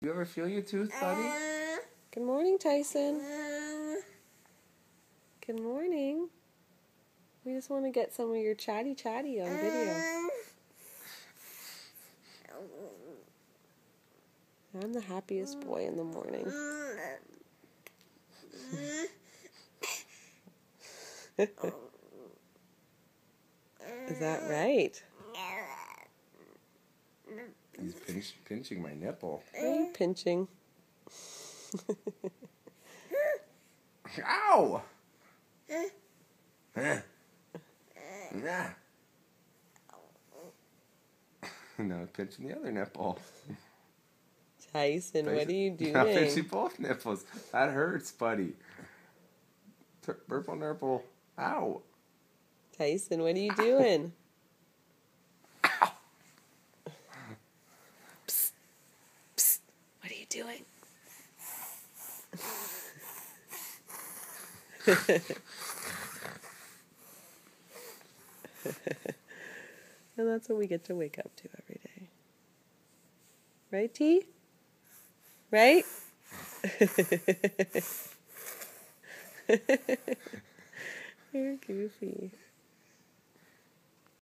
You ever feel your tooth, buddy? Good morning, Tyson. Good morning. We just want to get some of your chatty on video. I'm the happiest boy in the morning. Is that right? He's pinching my nipple. What are you pinching? Ow! Nah. No, pinching the other nipple. Tyson, what are you doing? Now pinching both nipples. That hurts, buddy. Purple nipple. Ow. Tyson, what are you doing? Ow. Psst. Psst. What are you doing? And that's what we get to wake up to every day. Right, T? Right? You're goofy.